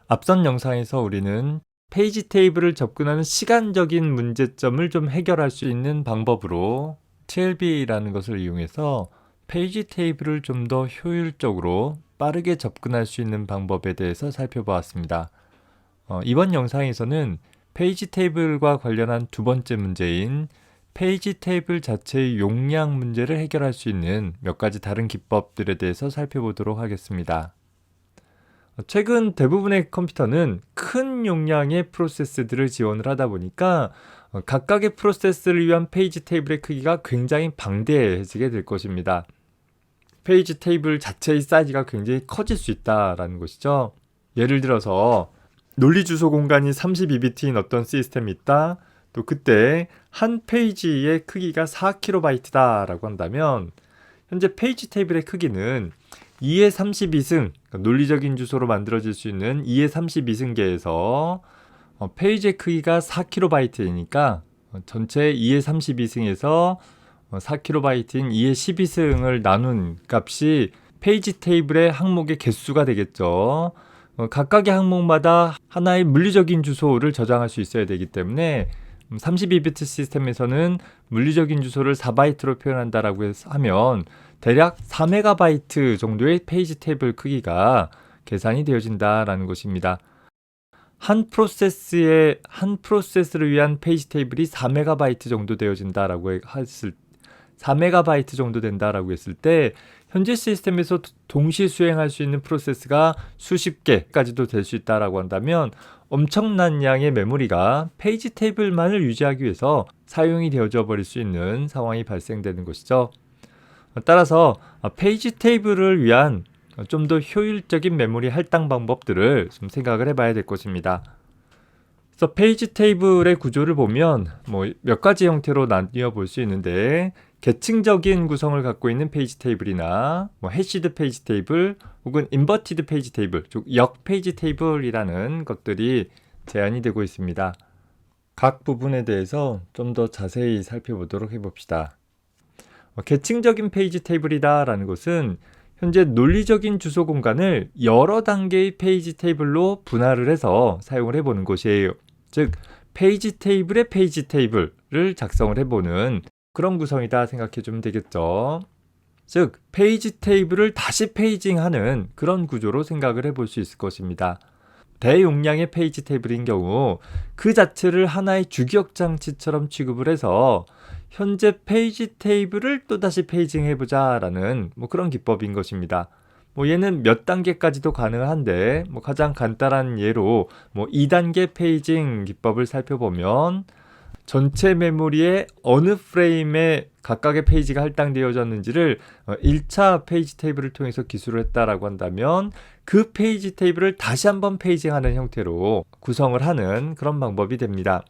앞선 영상에서 우리는 페이지 테이블을 접근하는 시간적인 문제점을 좀 해결할 수 있는 방법으로 TLB라는 것을 이용해서 페이지 테이블을 좀 더 효율적으로 빠르게 접근할 수 있는 방법에 대해서 살펴보았습니다. 이번 영상에서는 페이지 테이블과 관련한 두 번째 문제인 페이지 테이블 자체의 용량 문제를 해결할 수 있는 몇 가지 다른 기법들에 대해서 살펴보도록 하겠습니다. 최근 대부분의 컴퓨터는 큰 용량의 프로세스들을 지원을 하다 보니까 각각의 프로세스를 위한 페이지 테이블의 크기가 굉장히 방대해지게 될 것입니다. 페이지 테이블 자체의 사이즈가 굉장히 커질 수 있다라는 것이죠. 예를 들어서 논리 주소 공간이 32비트인 어떤 시스템이 있다. 또 그때 한 페이지의 크기가 4KB 라고 한다면 현재 페이지 테이블의 크기는 2의 32승, 그러니까 논리적인 주소로 만들어질 수 있는 2의 32승계에서 페이지의 크기가 4KB이니까 전체 2의 32승에서 4KB인 2의 12승을 나눈 값이 페이지 테이블의 항목의 개수가 되겠죠. 각각의 항목마다 하나의 물리적인 주소를 저장할 수 있어야 되기 때문에 32비트 시스템에서는 물리적인 주소를 4바이트로 표현한다라고 하면 대략 4MB 정도의 페이지 테이블 크기가 계산이 되어진다라는 것입니다. 한 프로세스를 위한 페이지 테이블이 4MB 정도 되어진다라고 했을 4MB 정도 된다라고 했을 때 현재 시스템에서 동시 수행할 수 있는 프로세스가 수십 개까지도 될 수 있다라고 한다면 엄청난 양의 메모리가 페이지 테이블만을 유지하기 위해서 사용이 되어져 버릴 수 있는 상황이 발생되는 것이죠. 따라서 페이지 테이블을 위한 좀 더 효율적인 메모리 할당 방법들을 좀 생각을 해봐야 될 것입니다. 그래서 페이지 테이블의 구조를 보면 몇 가지 형태로 나뉘어 볼 수 있는데 계층적인 구성을 갖고 있는 페이지 테이블이나 해시드 페이지 테이블 혹은 인버티드 페이지 테이블, 즉 역 페이지 테이블이라는 것들이 제한이 되고 있습니다. 각 부분에 대해서 좀 더 자세히 살펴보도록 해봅시다. 계층적인 페이지 테이블이다 라는 것은 현재 논리적인 주소 공간을 여러 단계의 페이지 테이블로 분할을 해서 사용을 해보는 것이에요. 즉 페이지 테이블의 페이지 테이블을 작성을 해보는 그런 구성이다 생각해 주면 되겠죠. 즉 페이지 테이블을 다시 페이징하는 그런 구조로 생각을 해볼 수 있을 것입니다. 대용량의 페이지 테이블인 경우 그 자체를 하나의 주기억 장치처럼 취급을 해서 현재 페이지 테이블을 또다시 페이징해보자 라는 그런 기법인 것입니다. 얘는 몇 단계까지도 가능한데 가장 간단한 예로 2단계 페이징 기법을 살펴보면 전체 메모리에 어느 프레임에 각각의 페이지가 할당되어졌는지를 1차 페이지 테이블을 통해서 기술을 했다라고 한다면 그 페이지 테이블을 다시 한번 페이징하는 형태로 구성을 하는 그런 방법이 됩니다.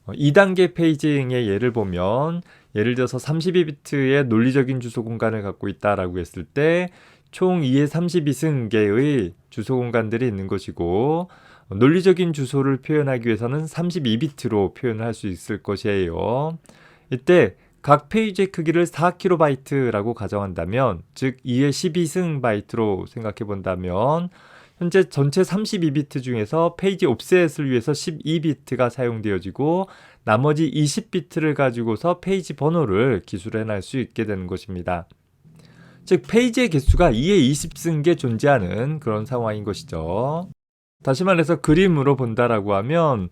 2단계 페이징의 예를 보면 예를 들어서 32비트의 논리적인 주소 공간을 갖고 있다라고 했을 때 총 2의 32승계의 주소 공간들이 있는 것이고 논리적인 주소를 표현하기 위해서는 32비트로 표현을 할 수 있을 것이에요. 이때 각 페이지의 크기를 4KB라고 가정한다면 즉 2의 12승 바이트로 생각해 본다면 현재 전체 32비트 중에서 페이지 옵셋을 위해서 12비트가 사용되어지고 나머지 20비트를 가지고서 페이지 번호를 기술해낼 수 있게 되는 것입니다. 즉 페이지의 개수가 2의 20승계 존재하는 그런 상황인 것이죠. 다시 말해서 그림으로 본다라고 하면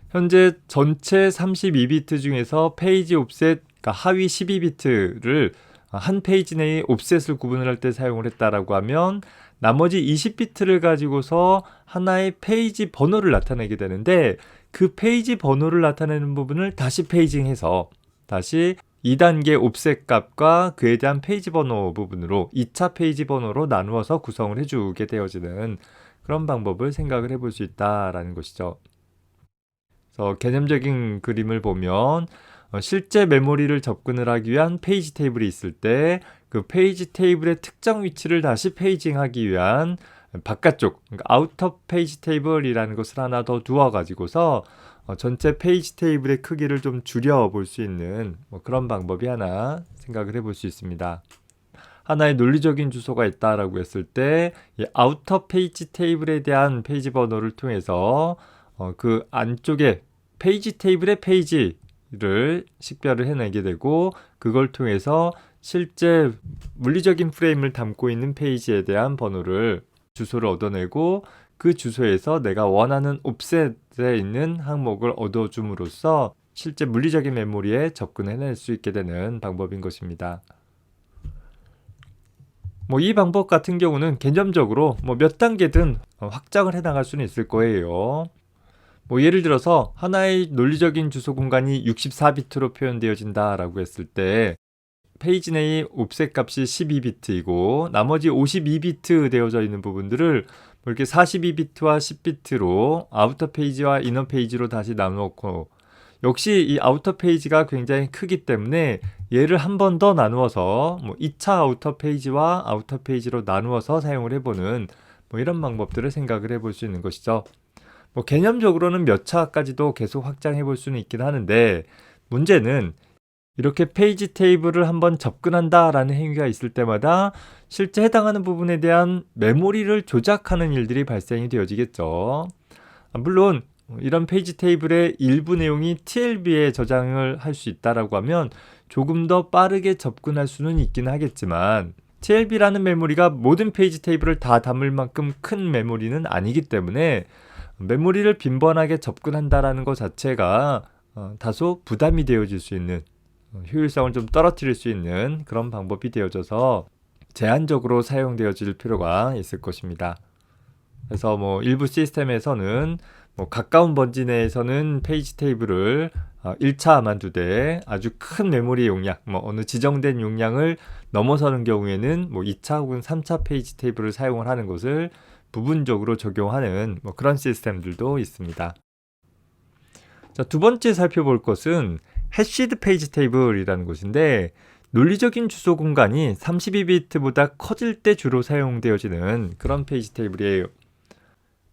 현재 전체 32비트 중에서 페이지 옵셋, 그러니까 하위 12비트를 한 페이지 내에 옵셋을 구분을 할 때 사용을 했다라고 하면 나머지 20비트를 가지고서 하나의 페이지 번호를 나타내게 되는데 그 페이지 번호를 나타내는 부분을 다시 페이징해서 다시 2단계 옵셋 값과 그에 대한 페이지 번호 부분으로 2차 페이지 번호로 나누어서 구성을 해주게 되어지는 그런 방법을 생각을 해볼 수 있다라는 것이죠. 그래서 개념적인 그림을 보면 실제 메모리를 접근을 하기 위한 페이지 테이블이 있을 때 그 페이지 테이블의 특정 위치를 다시 페이징하기 위한 바깥쪽, 그러니까 아우터 페이지 테이블이라는 것을 하나 더 두어 가지고서 전체 페이지 테이블의 크기를 좀 줄여 볼 수 있는 그런 방법이 하나 생각을 해볼 수 있습니다. 하나의 논리적인 주소가 있다라고 했을 때 이 아우터 페이지 테이블에 대한 페이지 번호를 통해서 그 안쪽에 페이지 테이블의 페이지를 식별을 해내게 되고, 그걸 통해서 실제 물리적인 프레임을 담고 있는 페이지에 대한 번호를 주소를 얻어내고, 그 주소에서 내가 원하는 옵셋에 있는 항목을 얻어줌으로써 실제 물리적인 메모리에 접근해낼 수 있게 되는 방법인 것입니다. 이 방법 같은 경우는 개념적으로 몇 단계든 확장을 해나갈 수는 있을 거예요. 예를 들어서 하나의 논리적인 주소 공간이 64비트로 표현되어진다 라고 했을 때 페이지 내의 옵셋 값이 12비트이고 나머지 52비트 되어져 있는 부분들을 이렇게 42비트와 10비트로 아우터 페이지와 이너 페이지로 다시 나누었고, 역시 이 아우터 페이지가 굉장히 크기 때문에 얘를 한 번 더 나누어서 2차 아우터 페이지와 아우터 페이지로 나누어서 사용을 해보는 이런 방법들을 생각을 해볼 수 있는 것이죠. 개념적으로는 몇 차까지도 계속 확장해 볼 수는 있긴 하는데, 문제는 이렇게 페이지 테이블을 한번 접근한다 라는 행위가 있을 때마다 실제 해당하는 부분에 대한 메모리를 조작하는 일들이 발생이 되어지겠죠. 물론 이런 페이지 테이블의 일부 내용이 TLB에 저장을 할 수 있다라고 하면 조금 더 빠르게 접근할 수는 있긴 하겠지만, TLB라는 메모리가 모든 페이지 테이블을 다 담을 만큼 큰 메모리는 아니기 때문에 메모리를 빈번하게 접근한다라는 것 자체가 다소 부담이 되어질 수 있는, 효율성을 좀 떨어뜨릴 수 있는 그런 방법이 되어져서 제한적으로 사용되어질 필요가 있을 것입니다. 그래서 일부 시스템에서는 가까운 번지 내에서는 페이지 테이블을 1차만 두되 아주 큰 메모리 용량, 어느 지정된 용량을 넘어서는 경우에는 2차 혹은 3차 페이지 테이블을 사용을 하는 것을 부분적으로 적용하는 그런 시스템들도 있습니다. 자, 두 번째 살펴볼 것은 해시드 페이지 테이블이라는 것인데, 논리적인 주소 공간이 32비트보다 커질 때 주로 사용되어지는 그런 페이지 테이블이에요.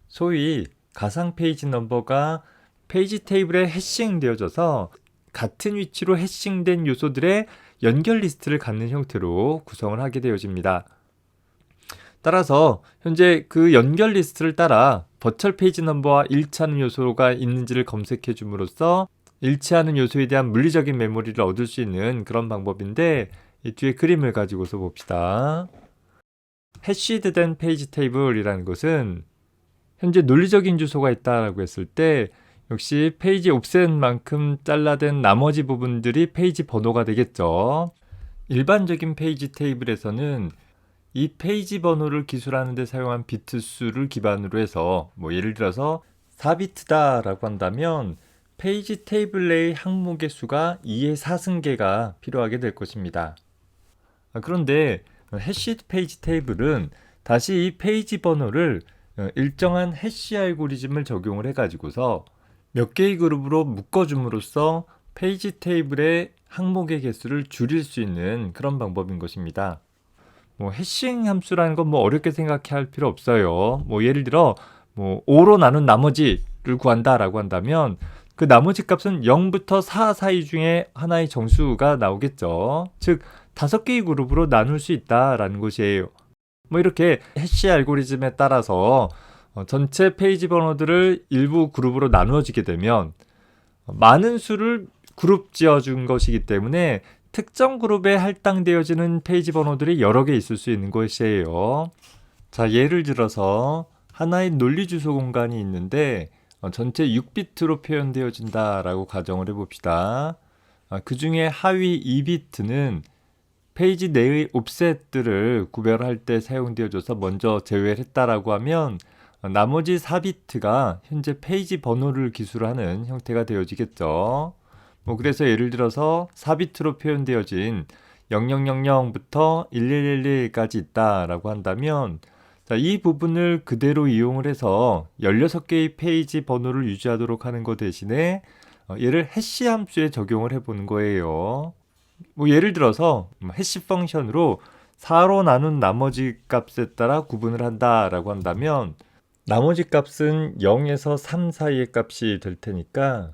소위 가상 페이지 넘버가 페이지 테이블에 해싱되어져서 같은 위치로 해싱된 요소들의 연결 리스트를 갖는 형태로 구성을 하게 되어집니다. 따라서 현재 그 연결 리스트를 따라 버추얼 페이지 넘버와 일치하는 요소가 있는지를 검색해 줌으로써 일치하는 요소에 대한 물리적인 메모리를 얻을 수 있는 그런 방법인데, 이 뒤에 그림을 가지고서 봅시다. 해시드된 페이지 테이블이라는 것은 현재 논리적인 주소가 있다라고 했을 때 역시 페이지 옵셋만큼 잘라된 나머지 부분들이 페이지 번호가 되겠죠. 일반적인 페이지 테이블에서는 이 페이지 번호를 기술하는 데 사용한 비트 수를 기반으로 해서 예를 들어서 4비트다 라고 한다면 페이지 테이블 내의 항목의 수가 2의 4승계가 필요하게 될 것입니다. 그런데 해시드 페이지 테이블은 다시 이 페이지 번호를 일정한 해시 알고리즘을 적용을 해가지고서 몇 개의 그룹으로 묶어줌으로써 페이지 테이블의 항목의 개수를 줄일 수 있는 그런 방법인 것입니다. 해싱 함수라는 건 어렵게 생각할 필요 없어요. 예를 들어 5로 나눈 나머지를 구한다라고 한다면 그 나머지 값은 0부터 4 사이 중에 하나의 정수가 나오겠죠. 즉 5개의 그룹으로 나눌 수 있다라는 것이에요. 이렇게 해시 알고리즘에 따라서 전체 페이지 번호들을 일부 그룹으로 나누어지게 되면 많은 수를 그룹 지어준 것이기 때문에 특정 그룹에 할당되어지는 페이지 번호들이 여러 개 있을 수 있는 것이에요. 자, 예를 들어서 하나의 논리 주소 공간이 있는데 전체 6비트로 표현되어진다라고 가정을 해봅시다. 그 중에 하위 2비트는 페이지 내의 옵셋들을 구별할 때 사용되어져서 먼저 제외를 했다라고 하면 나머지 4비트가 현재 페이지 번호를 기술하는 형태가 되어지겠죠. 그래서 예를 들어서 4비트로 표현되어진 0000부터 1111까지 있다라고 한다면, 자, 이 부분을 그대로 이용을 해서 16개의 페이지 번호를 유지하도록 하는 것 대신에 얘를 해시 함수에 적용을 해보는 거예요. 예를 들어서 해시 펑션으로 4로 나눈 나머지 값에 따라 구분을 한다라고 한다면 나머지 값은 0에서 3 사이의 값이 될 테니까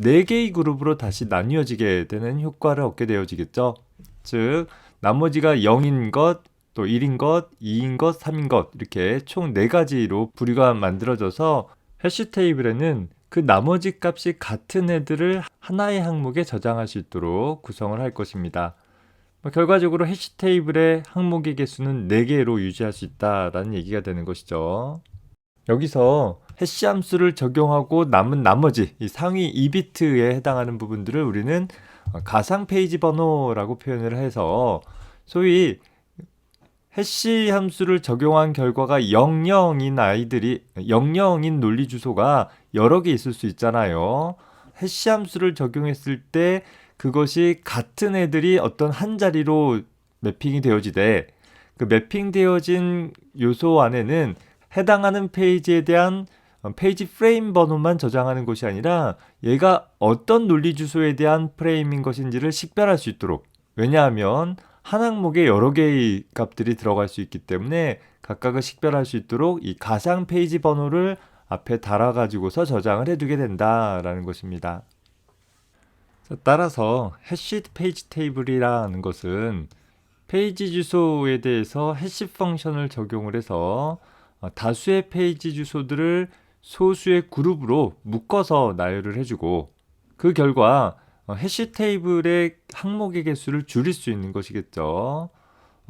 4개의 그룹으로 다시 나뉘어지게 되는 효과를 얻게 되어지겠죠. 즉 나머지가 0인 것, 또 1인 것, 2인 것, 3인 것 이렇게 총 4가지로 부류가 만들어져서 해시 테이블에는 그 나머지 값이 같은 애들을 하나의 항목에 저장할 수 있도록 구성을 할 것입니다. 결과적으로 해시 테이블의 항목의 개수는 4개로 유지할 수 있다라는 얘기가 되는 것이죠. 여기서 해시 함수를 적용하고 남은 나머지 이 상위 2비트에 해당하는 부분들을 우리는 가상 페이지 번호라고 표현을 해서 소위 해시 함수를 적용한 결과가 00인 아이들이 00인 논리 주소가 여러 개 있을 수 있잖아요. 해시 함수를 적용했을 때 그것이 같은 애들이 어떤 한 자리로 매핑이 되어지되 그 매핑되어진 요소 안에는 해당하는 페이지에 대한 페이지 프레임 번호만 저장하는 것이 아니라 얘가 어떤 논리 주소에 대한 프레임인 것인지를 식별할 수 있도록, 왜냐하면 한 항목에 여러 개의 값들이 들어갈 수 있기 때문에 각각을 식별할 수 있도록 이 가상 페이지 번호를 앞에 달아가지고서 저장을 해두게 된다라는 것입니다. 따라서 해시 페이지 테이블이라는 것은 페이지 주소에 대해서 해시 펑션을 적용을 해서 다수의 페이지 주소들을 소수의 그룹으로 묶어서 나열을 해주고 그 결과 해시 테이블의 항목의 개수를 줄일 수 있는 것이겠죠.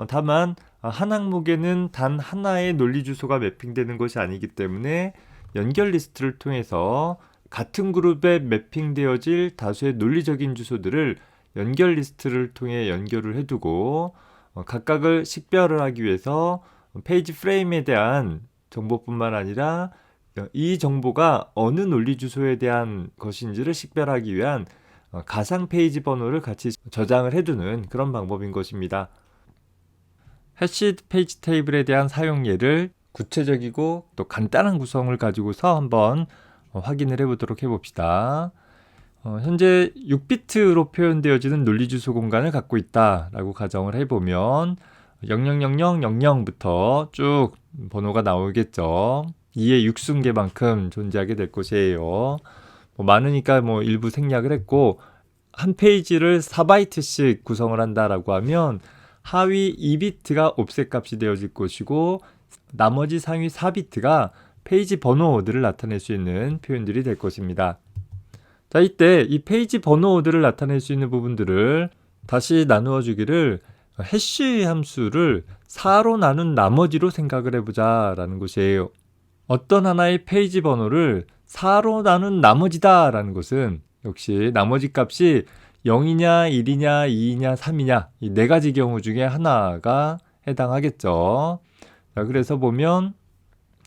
다만 한 항목에는 단 하나의 논리 주소가 매핑되는 것이 아니기 때문에 연결 리스트를 통해서 같은 그룹에 매핑되어질 다수의 논리적인 주소들을 연결 리스트를 통해 연결을 해두고 각각을 식별을 하기 위해서 페이지 프레임에 대한 정보뿐만 아니라 이 정보가 어느 논리 주소에 대한 것인지를 식별하기 위한 가상 페이지 번호를 같이 저장을 해두는 그런 방법인 것입니다. 해시 페이지 테이블에 대한 사용 예를 구체적이고 또 간단한 구성을 가지고서 한번 확인을 해보도록 해봅시다. 현재 6비트로 표현되어지는 논리 주소 공간을 갖고 있다라고 가정을 해보면 000000부터 쭉 번호가 나오겠죠. 2의 6승계만큼 존재하게 될 것이에요. 많으니까 일부 생략을 했고 한 페이지를 4바이트씩 구성을 한다라고 하면 하위 2비트가 옵셋 값이 되어질 것이고 나머지 상위 4비트가 페이지 번호들을 나타낼 수 있는 표현들이 될 것입니다. 자, 이때 이 페이지 번호들을 나타낼 수 있는 부분들을 다시 나누어 주기를 해시 함수를 4로 나눈 나머지로 생각을 해보자 라는 것이에요. 어떤 하나의 페이지 번호를 4로 나눈 나머지다 라는 것은 역시 나머지 값이 0이냐 1이냐 2이냐 3이냐 이 4가지 경우 중에 하나가 해당하겠죠. 자, 그래서 보면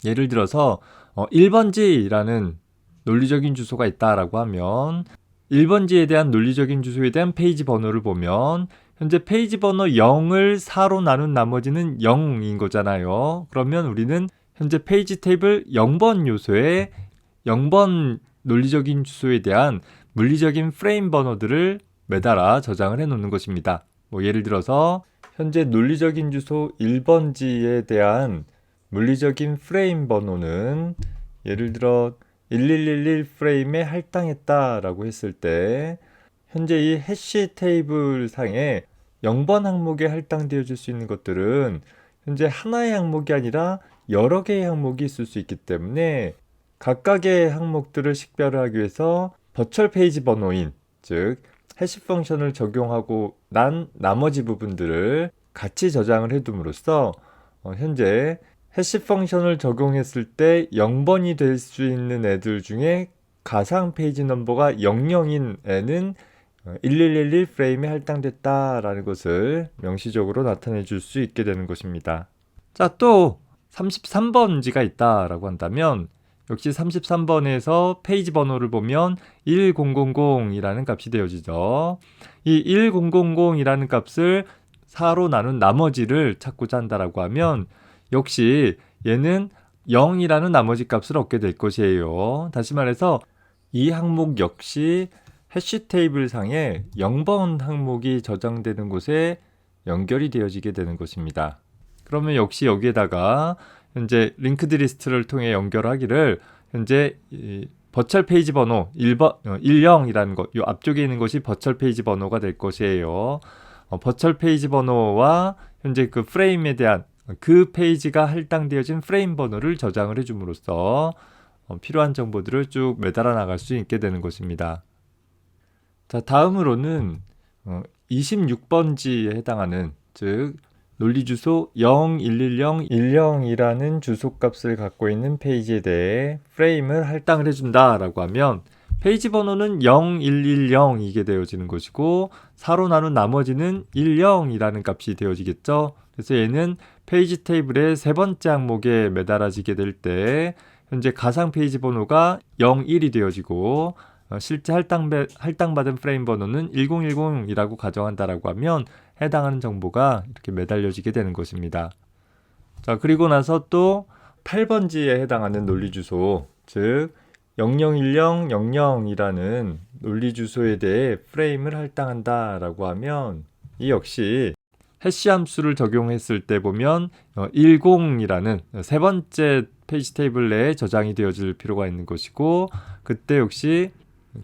예를 들어서 1번지라는 논리적인 주소가 있다라고 하면 1번지에 대한 논리적인 주소에 대한 페이지 번호를 보면 현재 페이지 번호 0을 4로 나눈 나머지는 0인 거잖아요. 그러면 우리는 현재 페이지 테이블 0번 요소에 0번 논리적인 주소에 대한 물리적인 프레임 번호들을 매달아 저장을 해 놓는 것입니다. 예를 들어서 현재 논리적인 주소 1번지에 대한 물리적인 프레임 번호는 예를 들어 1111 프레임에 할당했다라고 했을 때 현재 이 해시 테이블 상에 0번 항목에 할당되어질 수 있는 것들은 현재 하나의 항목이 아니라 여러 개의 항목이 있을 수 있기 때문에 각각의 항목들을 식별을 하기 위해서 버추얼 페이지 번호인, 즉 해시 펑션을 적용하고 난 나머지 부분들을 같이 저장을 해둠으로써 현재 해시 펑션을 적용했을 때 0번이 될 수 있는 애들 중에 가상 페이지 넘버가 00인 애는 1111 프레임에 할당됐다라는 것을 명시적으로 나타내 줄 수 있게 되는 것입니다. 자, 또 33번지가 있다라고 한다면 역시 33번에서 페이지 번호를 보면 1000이라는 값이 되어지죠. 이 1000이라는 값을 4로 나눈 나머지를 찾고자 한다라고 하면 역시 얘는 0이라는 나머지 값을 얻게 될 것이에요. 다시 말해서 이 항목 역시 해시 테이블 상에 0번 항목이 저장되는 곳에 연결이 되어지게 되는 것입니다. 그러면 역시 여기에다가 현재 링크드 리스트를 통해 연결하기를 현재 버추얼 페이지 번호 10이라는 것, 이 앞쪽에 있는 것이 버추얼 페이지 번호가 될 것이에요. 버추얼 페이지 번호와 현재 그 프레임에 대한 그 페이지가 할당되어진 프레임 번호를 저장을 해줌으로써 필요한 정보들을 쭉 매달아 나갈 수 있게 되는 것입니다. 자, 다음으로는 26번지에 해당하는, 즉 논리 주소 011010이라는 주소값을 갖고 있는 페이지에 대해 프레임을 할당을 해준다 라고 하면 페이지 번호는 0110이게 되어지는 것이고 4로 나눈 나머지는 10이라는 값이 되어지겠죠. 그래서 얘는 페이지 테이블의 세 번째 항목에 매달아지게 될 때 현재 가상 페이지 번호가 01이 되어지고 실제 할당받은 프레임 번호는 1010이라고 가정한다라고 하면 해당하는 정보가 이렇게 매달려지게 되는 것입니다. 자, 그리고 나서 또 8번지에 해당하는 논리 주소, 즉 001000이라는 논리 주소에 대해 프레임을 할당한다라고 하면 이 역시 해시 함수를 적용했을 때 보면 10이라는 세 번째 페이지 테이블 내에 저장이 되어질 필요가 있는 것이고, 그때 역시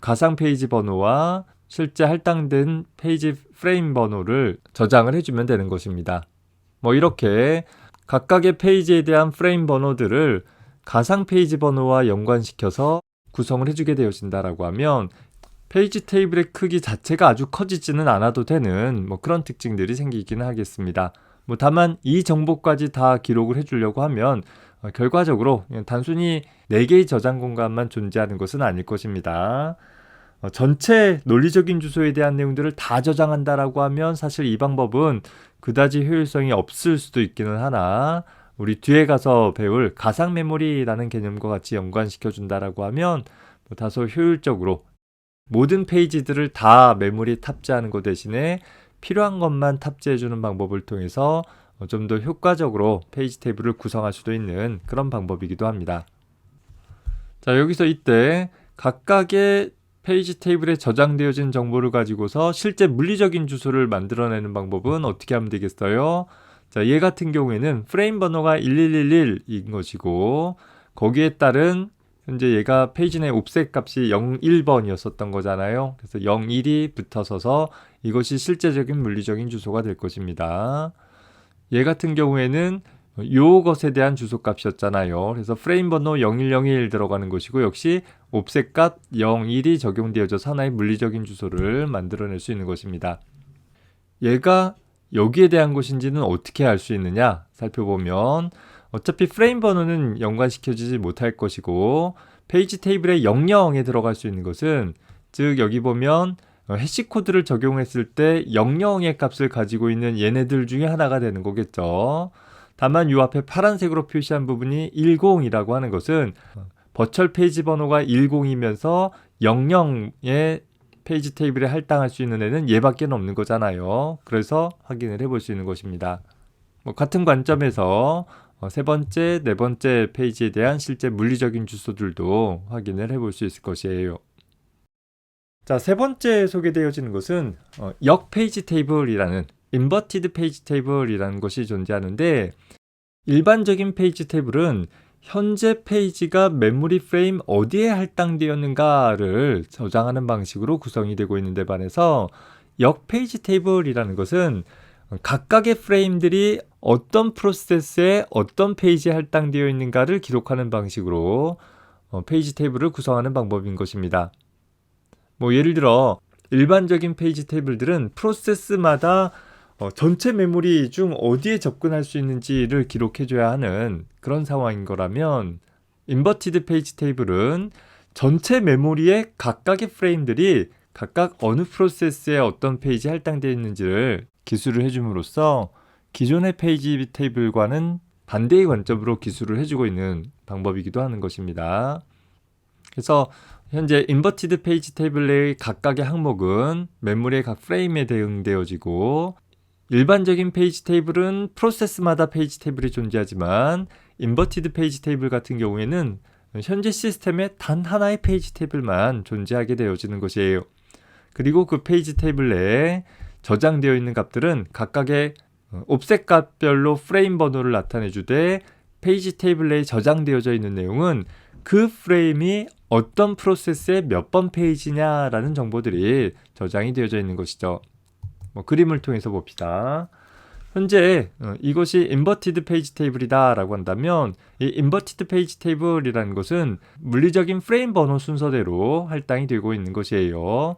가상 페이지 번호와 실제 할당된 페이지 프레임 번호를 저장을 해주면 되는 것입니다. 이렇게 각각의 페이지에 대한 프레임 번호들을 가상 페이지 번호와 연관시켜서 구성을 해주게 되어진다라고 하면 페이지 테이블의 크기 자체가 아주 커지지는 않아도 되는 그런 특징들이 생기기는 하겠습니다. 다만 이 정보까지 다 기록을 해주려고 하면 결과적으로 그냥 단순히 4개의 저장 공간만 존재하는 것은 아닐 것입니다. 전체 논리적인 주소에 대한 내용들을 다 저장한다라고 하면 사실 이 방법은 그다지 효율성이 없을 수도 있기는 하나, 우리 뒤에 가서 배울 가상 메모리라는 개념과 같이 연관시켜 준다라고 하면 다소 효율적으로 모든 페이지들을 다 메모리에 탑재하는 것 대신에 필요한 것만 탑재해 주는 방법을 통해서 좀 더 효과적으로 페이지 테이블을 구성할 수도 있는 그런 방법이기도 합니다. 자, 여기서 이때 각각의 페이지 테이블에 저장되어진 정보를 가지고서 실제 물리적인 주소를 만들어내는 방법은 어떻게 하면 되겠어요? 자, 얘 같은 경우에는 프레임 번호가 1111인 것이고 거기에 따른 현재 얘가 페이지 내 옵셋 값이 01번이었었던 거잖아요. 그래서 01이 붙어서서 이것이 실제적인 물리적인 주소가 될 것입니다. 얘 같은 경우에는 요것에 대한 주소 값이었잖아요. 그래서 프레임 번호 0101 들어가는 것이고 역시 옵셋 값 01이 적용되어져서 하나의 물리적인 주소를 만들어낼 수 있는 것입니다. 얘가 여기에 대한 것인지는 어떻게 알 수 있느냐 살펴보면 어차피 프레임 번호는 연관시켜지지 못할 것이고 페이지 테이블에 00에 들어갈 수 있는 것은, 즉 여기 보면 해시 코드를 적용했을 때 00의 값을 가지고 있는 얘네들 중에 하나가 되는 거겠죠. 다만 이 앞에 파란색으로 표시한 부분이 10이라고 하는 것은 버추얼 페이지 번호가 10이면서 00의 페이지 테이블에 할당할 수 있는 애는 얘밖에 없는 거잖아요. 그래서 확인을 해볼 수 있는 것입니다. 같은 관점에서 세 번째, 네 번째 페이지에 대한 실제 물리적인 주소들도 확인을 해볼 수 있을 것이에요. 자, 세 번째 소개되어지는 것은 역 페이지 테이블이라는 인버티드 페이지 테이블이라는 것이 존재하는데, 일반적인 페이지 테이블은 현재 페이지가 메모리 프레임 어디에 할당되었는가를 저장하는 방식으로 구성이 되고 있는데 반해서 역 페이지 테이블이라는 것은 각각의 프레임들이 어떤 프로세스에 어떤 페이지에 할당되어 있는가를 기록하는 방식으로 페이지 테이블을 구성하는 방법인 것입니다. 예를 들어 일반적인 페이지 테이블들은 프로세스마다 전체 메모리 중 어디에 접근할 수 있는지를 기록해줘야 하는 그런 상황인 거라면, 인버티드 페이지 테이블은 전체 메모리의 각각의 프레임들이 각각 어느 프로세스에 어떤 페이지에 할당되어 있는지를 기술을 해줌으로써 기존의 페이지 테이블과는 반대의 관점으로 기술을 해주고 있는 방법이기도 하는 것입니다. 그래서 현재 인버티드 페이지 테이블 내의 각각의 항목은 메모리의 각 프레임에 대응되어지고, 일반적인 페이지 테이블은 프로세스마다 페이지 테이블이 존재하지만 인버티드 페이지 테이블 같은 경우에는 현재 시스템에 단 하나의 페이지 테이블만 존재하게 되어지는 것이에요. 그리고 그 페이지 테이블 내에 저장되어 있는 값들은 각각의 옵셋 값별로 프레임 번호를 나타내주되, 페이지 테이블 내에 저장되어져 있는 내용은 그 프레임이 어떤 프로세스의 몇 번 페이지냐라는 정보들이 저장이 되어져 있는 것이죠. 그림을 통해서 봅시다. 현재 이것이 인버티드 페이지 테이블이다 라고 한다면 이 인버티드 페이지 테이블이라는 것은 물리적인 프레임 번호 순서대로 할당이 되고 있는 것이에요.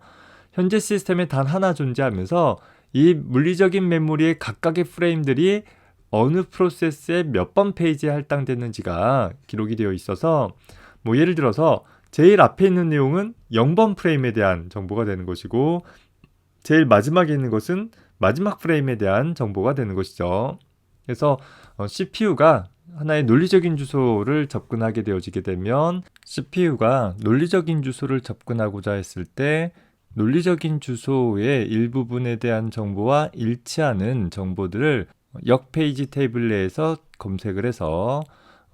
현재 시스템에 단 하나 존재하면서 이 물리적인 메모리의 각각의 프레임들이 어느 프로세스에 몇 번 페이지에 할당됐는지가 기록이 되어 있어서 예를 들어서 제일 앞에 있는 내용은 0번 프레임에 대한 정보가 되는 것이고 제일 마지막에 있는 것은 마지막 프레임에 대한 정보가 되는 것이죠. 그래서 CPU가 하나의 논리적인 주소를 접근하게 되어지게 되면 CPU가 논리적인 주소를 접근하고자 했을 때 논리적인 주소의 일부분에 대한 정보와 일치하는 정보들을 역 페이지 테이블 내에서 검색을 해서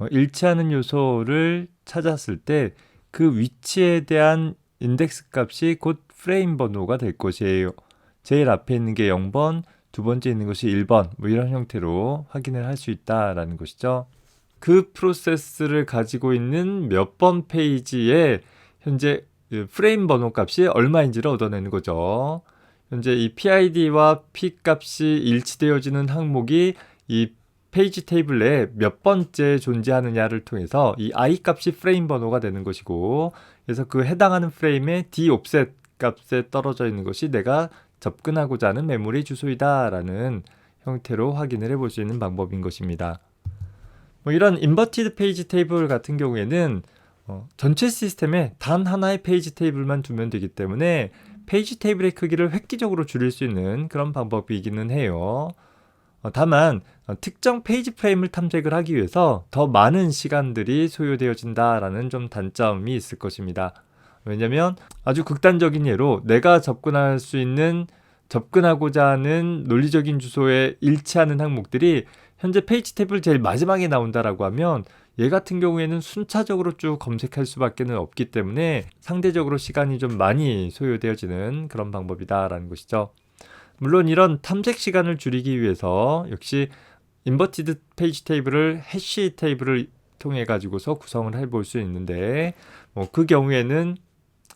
일치하는 요소를 찾았을 때 그 위치에 대한 인덱스 값이 곧 프레임 번호가 될 것이에요. 제일 앞에 있는 게 0번, 두 번째 있는 것이 1번 이런 형태로 확인을 할 수 있다라는 것이죠. 그 프로세스를 가지고 있는 몇 번 페이지에 현재 프레임 번호 값이 얼마인지를 얻어내는 거죠. 현재 이 PID와 P 값이 일치되어지는 항목이 이 페이지 테이블 내에 몇 번째 존재하느냐를 통해서 이 I 값이 프레임 번호가 되는 것이고 그래서 그 해당하는 프레임의 D 옵셋 값에 떨어져 있는 것이 내가 접근하고자 하는 메모리 주소이다 라는 형태로 확인을 해볼 수 있는 방법인 것입니다. 이런 인버티드 페이지 테이블 같은 경우에는 전체 시스템에 단 하나의 페이지 테이블만 두면 되기 때문에 페이지 테이블의 크기를 획기적으로 줄일 수 있는 그런 방법이기는 해요. 다만 특정 페이지 프레임을 탐색을 하기 위해서 더 많은 시간들이 소요되어진다라는 좀 단점이 있을 것입니다. 왜냐하면 아주 극단적인 예로 내가 접근할 수 있는 접근하고자 하는 논리적인 주소에 일치하는 항목들이 현재 페이지 테이블 제일 마지막에 나온다라고 하면 얘 같은 경우에는 순차적으로 쭉 검색할 수밖에 없기 때문에 상대적으로 시간이 좀 많이 소요되어지는 그런 방법이다라는 것이죠. 물론 이런 탐색 시간을 줄이기 위해서 역시 인버티드 페이지 테이블을 해시 테이블을 통해 가지고서 구성을 해볼 수 있는데 그 경우에는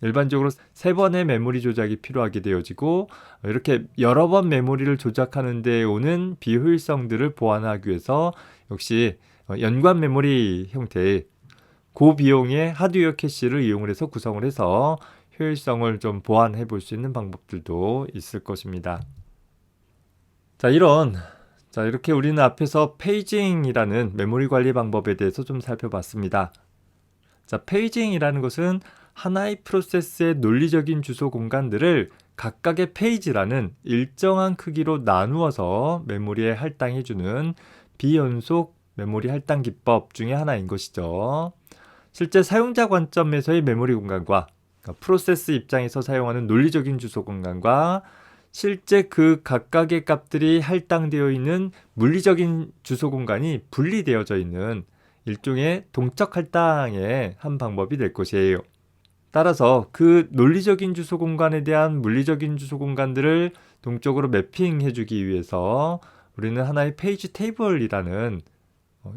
일반적으로 3번의 메모리 조작이 필요하게 되어지고 이렇게 여러 번 메모리를 조작하는 데 오는 비효율성들을 보완하기 위해서 역시 연관 메모리 형태의 고비용의 하드웨어 캐시를 이용을 해서 구성을 해서 효율성을 좀 보완해 볼 수 있는 방법들도 있을 것입니다. 이렇게 우리는 앞에서 페이징이라는 메모리 관리 방법에 대해서 좀 살펴봤습니다. 페이징이라는 것은 하나의 프로세스의 논리적인 주소 공간들을 각각의 페이지라는 일정한 크기로 나누어서 메모리에 할당해주는 비연속 메모리 할당 기법 중에 하나인 것이죠. 실제 사용자 관점에서의 메모리 공간과 프로세스 입장에서 사용하는 논리적인 주소 공간과 실제 그 각각의 값들이 할당되어 있는 물리적인 주소 공간이 분리되어져 있는 일종의 동적 할당의 한 방법이 될 것이에요. 따라서 그 논리적인 주소 공간에 대한 물리적인 주소 공간들을 동적으로 매핑해주기 위해서 우리는 하나의 페이지 테이블이라는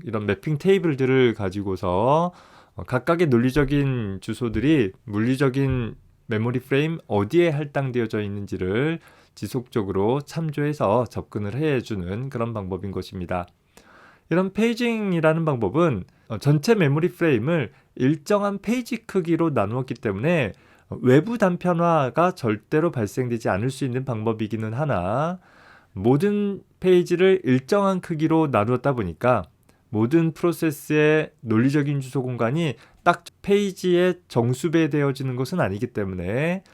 이런 매핑 테이블들을 가지고서 각각의 논리적인 주소들이 물리적인 메모리 프레임 어디에 할당되어져 있는지를 지속적으로 참조해서 접근을 해주는 그런 방법인 것입니다. 이런 페이징이라는 방법은 전체 메모리 프레임을 일정한 페이지 크기로 나누었기 때문에 외부 단편화가 절대로 발생되지 않을 수 있는 방법이기는 하나 모든 페이지를 일정한 크기로 나누었다 보니까 모든 프로세스의 논리적인 주소 공간이 딱 페이지에 정수배되어지는 것은 아니기 때문에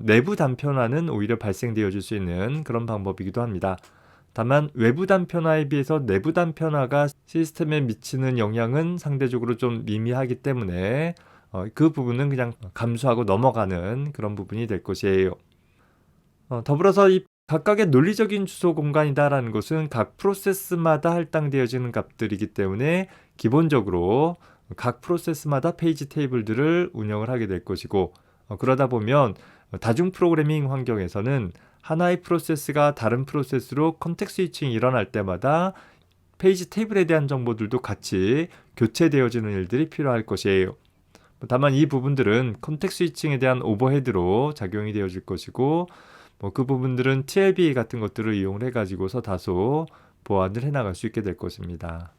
내부 단편화는 오히려 발생되어질 수 있는 그런 방법이기도 합니다. 다만 외부 단편화에 비해서 내부 단편화가 시스템에 미치는 영향은 상대적으로 좀 미미하기 때문에 그 부분은 그냥 감수하고 넘어가는 그런 부분이 될 것이에요. 더불어서 이 각각의 논리적인 주소 공간이다라는 것은 각 프로세스마다 할당되어지는 값들이기 때문에 기본적으로 각 프로세스마다 페이지 테이블들을 운영을 하게 될 것이고 그러다 보면 다중 프로그래밍 환경에서는 하나의 프로세스가 다른 프로세스로 컨텍스트 스위칭이 일어날 때마다 페이지 테이블에 대한 정보들도 같이 교체되어지는 일들이 필요할 것이에요. 다만 이 부분들은 컨텍스트 스위칭에 대한 오버헤드로 작용이 되어질 것이고 뭐 그 부분들은 TLB 같은 것들을 이용을 해가지고서 다소 보완을 해나갈 수 있게 될 것입니다.